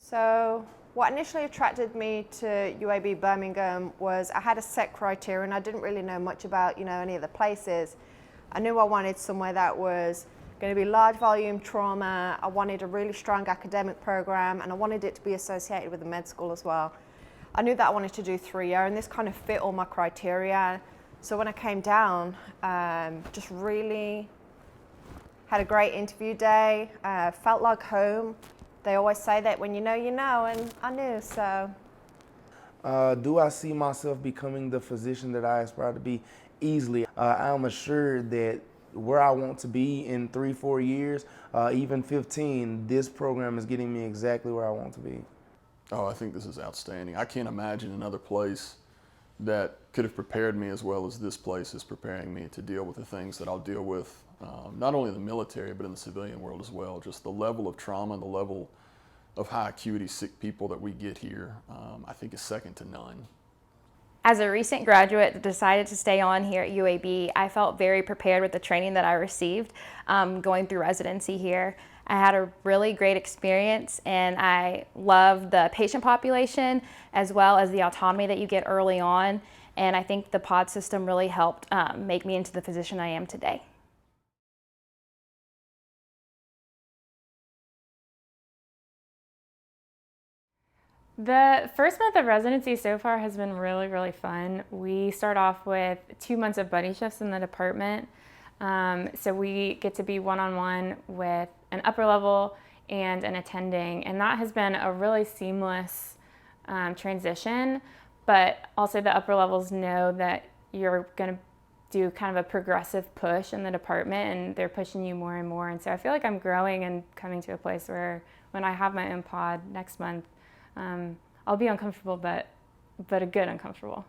So what initially attracted me to UAB Birmingham was I had a set criteria and I didn't really know much about any of the places. I knew I wanted somewhere that was going to be large volume trauma. I wanted a really strong academic program and I wanted it to be associated with the med school as well. I knew that I wanted to do 3-year and this kind of fit all my criteria. So when I came down, just really had a great interview day, felt like home. They always say that when you know, and I knew, so. Do I see myself becoming the physician that I aspire to be? Easily. I am assured that where I want to be in 3-4 years, even 15, this program is getting me exactly where I want to be. Oh, I think this is outstanding. I can't imagine another place that could have prepared me as well as this place is preparing me to deal with the things that I'll deal with, not only in the military, but in the civilian world as well. Just the level of trauma and the level of high acuity sick people that we get here, I think is second to none. As a recent graduate that decided to stay on here at UAB, I felt very prepared with the training that I received going through residency here. I had a really great experience and I love the patient population as well as the autonomy that you get early on. And I think the pod system really helped make me into the physician I am today. The first month of residency so far has been really, really fun. We start off with 2 months of buddy shifts in the department. So we get to be one-on-one with an upper level and an attending, and that has been a really seamless transition, but also the upper levels know that you're going to do kind of a progressive push in the department and they're pushing you more and more. And so I feel like I'm growing and coming to a place where when I have my own pod next month, I'll be uncomfortable, but a good uncomfortable.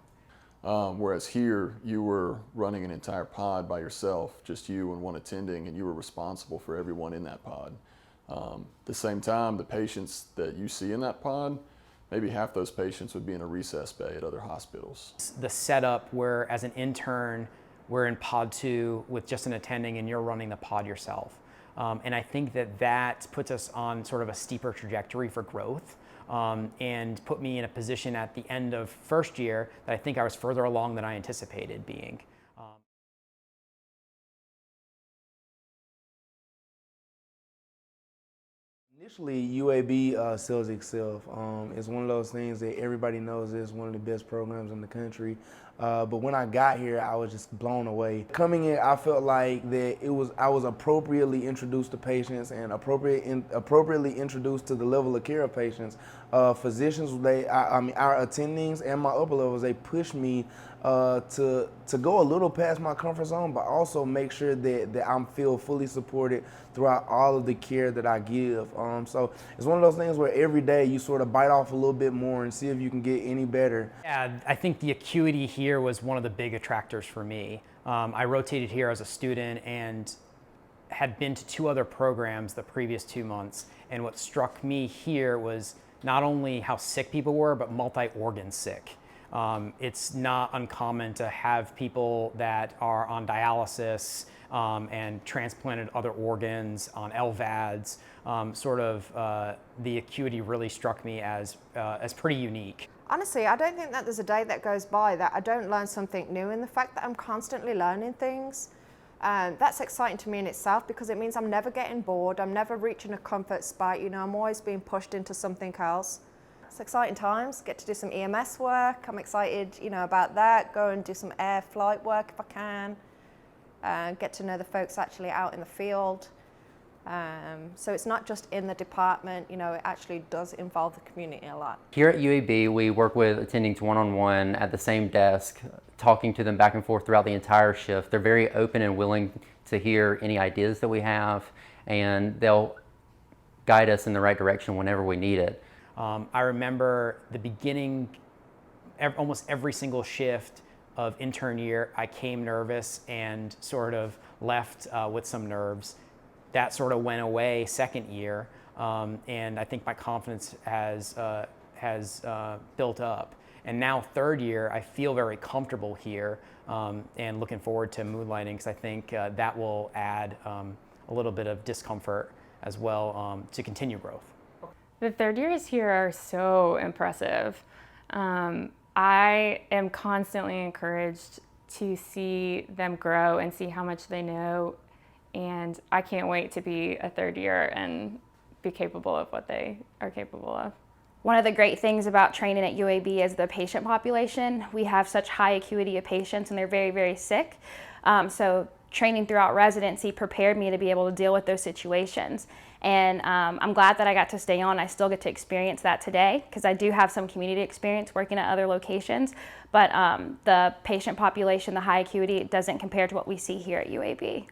Whereas here, you were running an entire pod by yourself, just you and one attending, and you were responsible for everyone in that pod. At the same time, the patients that you see in that pod, maybe half those patients would be in a recess bay at other hospitals. The setup where, as an intern, we're in pod 2 with just an attending and you're running the pod yourself. And I think that puts us on sort of a steeper trajectory for growth. And put me in a position at the end of first year that I think I was further along than I anticipated being. Initially, UAB sells itself. It's one of those things that everybody knows is one of the best programs in the country. But when I got here, I was just blown away. Coming in, I felt like that I was appropriately introduced to patients and appropriately introduced to the level of care of patients. Physicians, our attendings and my upper levels, they pushed me to go a little past my comfort zone, but also make sure that I feel fully supported throughout all of the care that I give. So it's one of those things where every day you sort of bite off a little bit more and see if you can get any better. Yeah, I think the acuity here was one of the big attractors for me. I rotated here as a student and had been to 2 other programs the previous 2 months. And what struck me here was not only how sick people were, but multi-organ sick. It's not uncommon to have people that are on dialysis and transplanted other organs on LVADs. The acuity really struck me as pretty unique. Honestly, I don't think that there's a day that goes by that I don't learn something new, and the fact that I'm constantly learning things, that's exciting to me in itself because it means I'm never getting bored, I'm never reaching a comfort spot, I'm always being pushed into something else. It's exciting times, get to do some EMS work, I'm excited about that, go and do some air flight work if I can, get to know the folks actually out in the field. So it's not just in the department, it actually does involve the community a lot. Here at UAB, we work with attendings one-on-one at the same desk, talking to them back and forth throughout the entire shift. They're very open and willing to hear any ideas that we have, and they'll guide us in the right direction whenever we need it. I remember the beginning, almost every single shift of intern year, I came nervous and sort of left with some nerves. That sort of went away second year, and I think my confidence has built up. And now third year, I feel very comfortable here and looking forward to moonlighting because I think that will add a little bit of discomfort as well to continue growth. The third years here are so impressive. I am constantly encouraged to see them grow and see how much they know, and I can't wait to be a third year and be capable of what they are capable of. One of the great things about training at UAB is the patient population. We have such high acuity of patients and they're very, very sick. So training throughout residency prepared me to be able to deal with those situations. And I'm glad that I got to stay on. I still get to experience that today because I do have some community experience working at other locations. But the patient population, the high acuity, it doesn't compare to what we see here at UAB.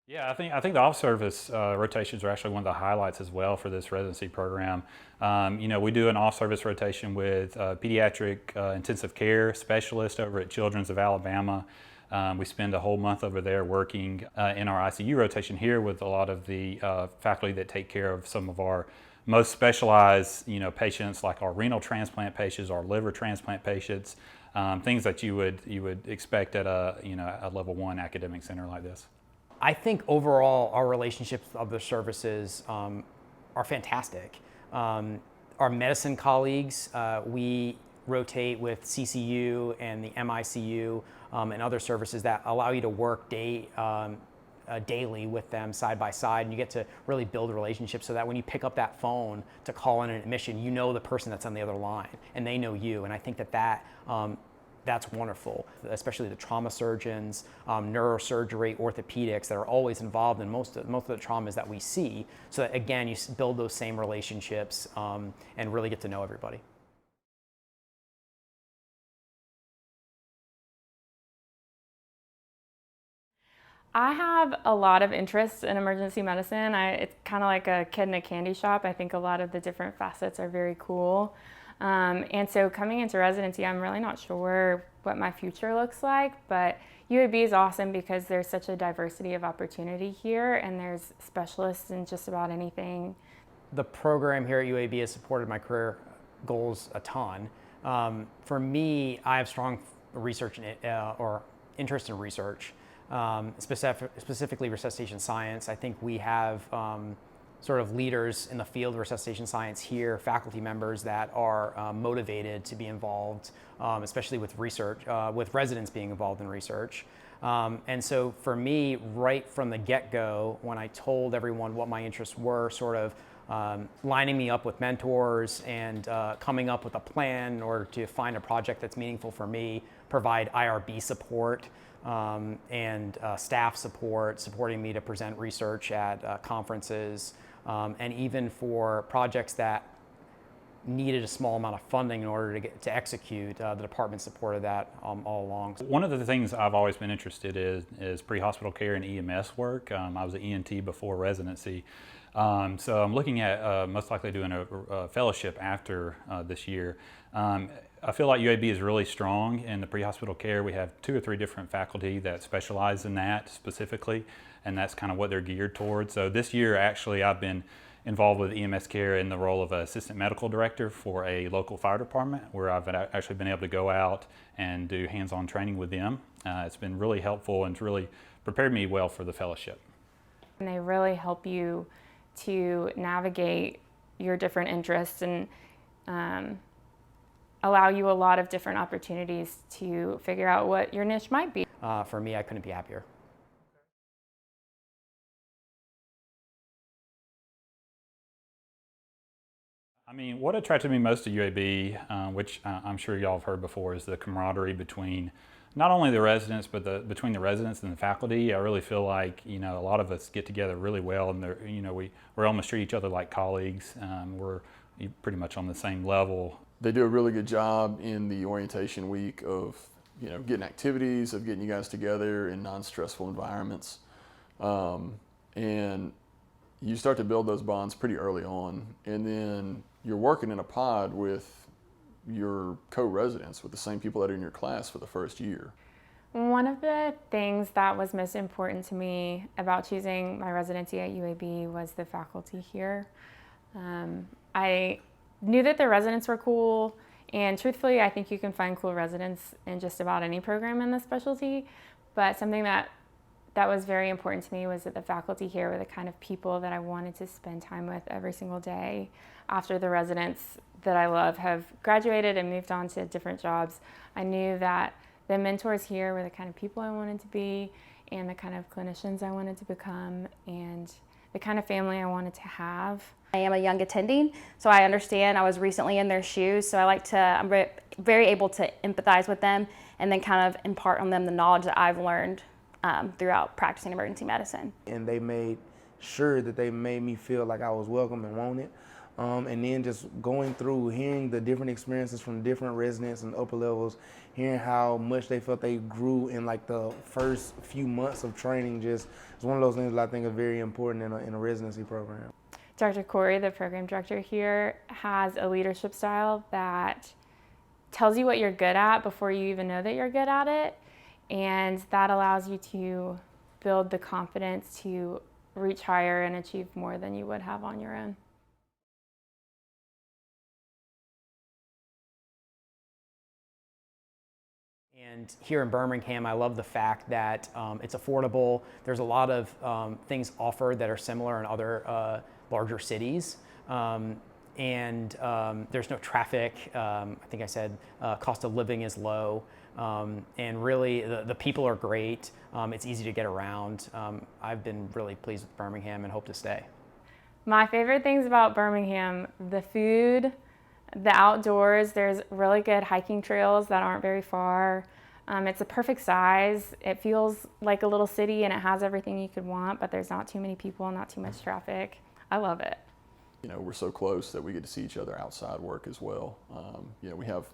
Yeah, I think the off-service rotations are actually one of the highlights as well for this residency program. You know, we do an off-service rotation with pediatric intensive care specialist over at Children's of Alabama. We spend a whole month over there working in our ICU rotation here with a lot of the faculty that take care of some of our most specialized, you know, patients like our renal transplant patients, our liver transplant patients, things that you would expect at a level 1 academic center like this. I think overall our relationships with other services are fantastic. Our medicine colleagues, we rotate with CCU and the MICU and other services that allow you to work daily with them side by side, and you get to really build a relationship so that when you pick up that phone to call in an admission, you know the person that's on the other line and they know you. And I think that's wonderful, especially the trauma surgeons, neurosurgery, orthopedics that are always involved in most of the traumas that we see. So that, again, you build those same relationships and really get to know everybody. I have a lot of interest in emergency medicine. It's kind of like a kid in a candy shop. I think a lot of the different facets are very cool. And so coming into residency, I'm really not sure what my future looks like, but UAB is awesome because there's such a diversity of opportunity here and there's specialists in just about anything. The program here at UAB has supported my career goals a ton. For me, I have strong research or interest in research, specifically resuscitation science. I think we have sort of leaders in the field of resuscitation science here, faculty members that are motivated to be involved, especially with research, with residents being involved in research. And so for me, right from the get-go, when I told everyone what my interests were, sort of lining me up with mentors and coming up with a plan in order to find a project that's meaningful for me, provide IRB support, and staff support, supporting me to present research at conferences, and even for projects that needed a small amount of funding in order to execute, the department supported that all along. One of the things I've always been interested in is pre-hospital care and EMS work. I was an ENT before residency. So I'm looking at most likely doing a fellowship after this year. I feel like UAB is really strong in the pre-hospital care. We have 2 or 3 different faculty that specialize in that specifically, and that's kind of what they're geared towards. So this year, actually, I've been involved with EMS care in the role of assistant medical director for a local fire department, where I've actually been able to go out and do hands-on training with them. It's been really helpful and it's really prepared me well for the fellowship. And they really help you to navigate your different interests and allow you a lot of different opportunities to figure out what your niche might be. For me, I couldn't be happier. I mean, what attracted me most to UAB, which I'm sure y'all have heard before, is the camaraderie between not only the residents, but between the residents and the faculty. I really feel like, you know, a lot of us get together really well, and you know, we're almost treat each other like colleagues. We're pretty much on the same level. They do a really good job in the orientation week of, you know, getting activities, of getting you guys together in non-stressful environments. And you start to build those bonds pretty early on. And then you're working in a pod with your co-residents, with the same people that are in your class for the first year. One of the things that was most important to me about choosing my residency at UAB was the faculty here. I knew that the residents were cool, and truthfully, I think you can find cool residents in just about any program in the specialty, but something that that was very important to me was that the faculty here were the kind of people that I wanted to spend time with every single day. After the residents that I love have graduated and moved on to different jobs, I knew that the mentors here were the kind of people I wanted to be and the kind of clinicians I wanted to become and the kind of family I wanted to have. I am a young attending, so I understand. I was recently in their shoes, so I'm very able to empathize with them and then kind of impart on them the knowledge that I've learned throughout practicing emergency medicine. And they made sure that they made me feel like I was welcome and wanted. And then just going through, hearing the different experiences from different residents and upper levels, hearing how much they felt they grew in like the first few months of training, just it's one of those things that I think are very important in a residency program. Dr. Corey, the program director here, has a leadership style that tells you what you're good at before you even know that you're good at it. And that allows you to build the confidence to reach higher and achieve more than you would have on your own. And here in Birmingham, I love the fact that it's affordable. There's a lot of things offered that are similar in other larger cities. And there's no traffic. I think I said cost of living is low. And really, the people are great. It's easy to get around. I've been really pleased with Birmingham and hope to stay. My favorite things about Birmingham, the food, the outdoors. There's really good hiking trails that aren't very far. It's a perfect size. It feels like a little city and it has everything you could want, but there's not too many people, not too much traffic. I love it. You know, we're so close that we get to see each other outside work as well. You know, we have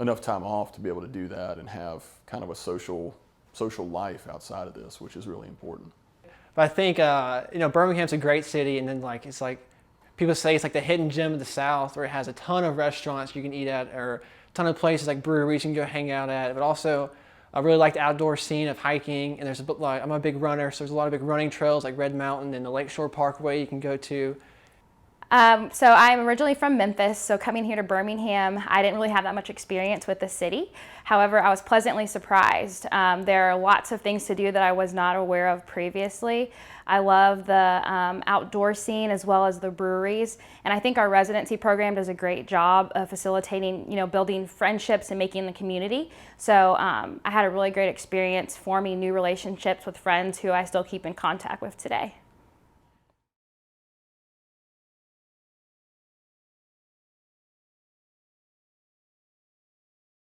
enough time off to be able to do that and have kind of a social life outside of this, which is really important. But I think, you know, Birmingham's a great city, and then it's like, people say it's like the hidden gem of the South, where it has a ton of restaurants you can eat at, or a ton of places like breweries you can go hang out at. But also, I really like the outdoor scene of hiking, and I'm a big runner, so there's a lot of big running trails like Red Mountain and the Lakeshore Parkway you can go to. So I'm originally from Memphis, so coming here to Birmingham, I didn't really have that much experience with the city. However, I was pleasantly surprised. There are lots of things to do that I was not aware of previously. I love the outdoor scene as well as the breweries, and I think our residency program does a great job of facilitating, building friendships and making the community. So I had a really great experience forming new relationships with friends who I still keep in contact with today.